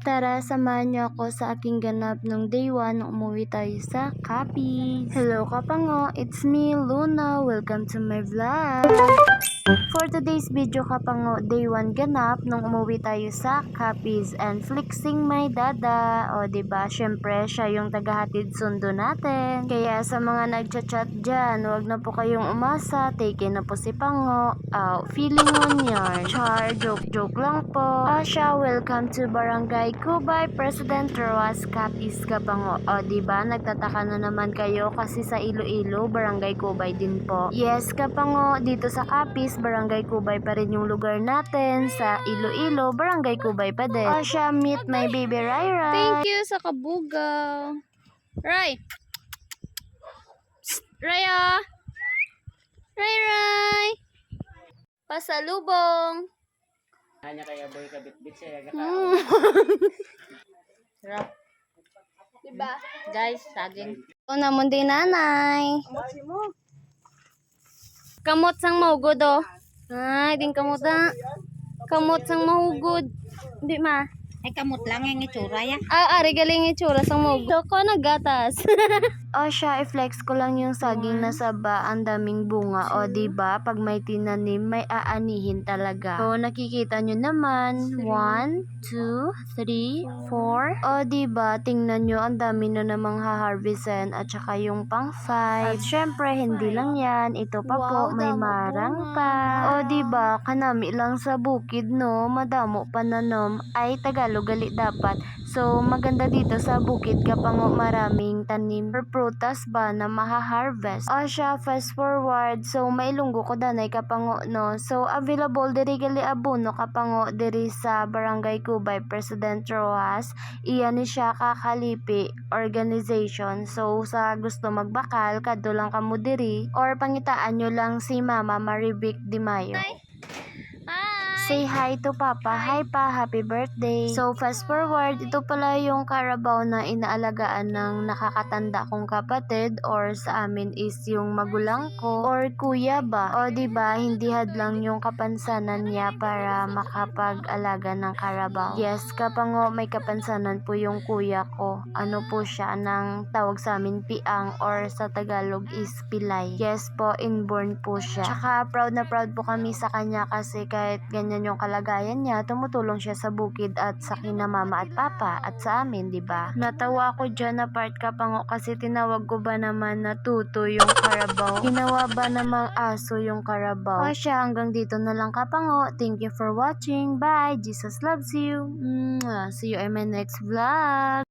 Tara, samahan niyo ako sa aking ganap nung day 1 nung umuwi tayo sa Capiz. Hello Kapango, it's me, Luna. Welcome to my vlog. For today's video Kapango, day 1 ganap nung umuwi tayo sa Capiz and flexing my dada. O diba, syempre siya yung tagahatid sundo natin. Kaya sa mga nagchat-chat dyan, wag na po kayong umasa. Take na po si Pango. Feeling on yarn. Char, joke lang po. Asya, welcome to Barangay Cubay, President Roas, Capiz, Kapango. O diba, nagtataka na naman kayo kasi sa Iloilo, Barangay Cubay din po. Yes, Kapango, dito sa Capiz, Barangay Cubay pa rin yung lugar natin. Sa Iloilo, Barangay Cubay pa din. Asya, meet my baby Raira. Thank you sa kabugaw. Ray. Psst, Raya. Ray. Pasalubong. Hanya kaya boy kabit-bit siya Sarap. Diba? Guys, saging. Ito naman din nanay. Kamot sang mahugod oh. Ay, din kamot na. Kamot sang mahugod. Di ma. Ay, kamot lang yung itsura yan. Ari galing itsura sang mahugod. Ko nagatas. Siya, i-flex ko lang yung saging na saba, ang daming bunga. O, diba? Pag may tinanim, may aanihin talaga. So, nakikita nyo naman. 1, 2, 3, 4. O, diba? Tingnan nyo, ang dami na namang haharvestin at saka yung pang 5. At syempre, hindi lang yan. Ito pa po, may marang pa. O, diba? Kanami lang sa bukid, no? Madamo pananom. Ay, Tagalog gali dapat. So, maganda dito sa bukid Kapango, maraming tanim or prutas ba na maha-harvest. Siya, fast forward. So, mailunggo ko danay Kapango, no? So, available diri gali abono Kapango diri sa Barangay Cubay, President Roas. Iyan ni siya kakalipi organization. So, sa gusto magbakal, kadto lang kamo diri or pangitaan nyo lang si Mama Marivic Di Mayo. Hi. Say hi to Papa. Hi pa, happy birthday. So fast forward, ito pala yung Carabao na inaalagaan ng nakakatanda kong kapatid or sa amin is yung magulang ko or kuya ba. O diba, hindi hadlang yung kapansanan niya para makapag-alaga ng Carabao. Yes, Kapango, may kapansanan po yung kuya ko. Ano po siya, ng tawag sa amin piang or sa Tagalog is pilay. Yes po, inborn po siya. Tsaka proud na proud po kami sa kanya kasi kahit ganyan yung kalagayan niya, tumutulong siya sa bukid at sa kina mama at papa at sa amin, di ba? Natawa ako dyan na part Kapango kasi tinawag ko ba naman na tuto yung Carabao. Ginawa ba namang aso yung Carabao? O siya, hanggang dito na lang Kapango. Thank you for watching. Bye! Jesus loves you. See you in my next vlog.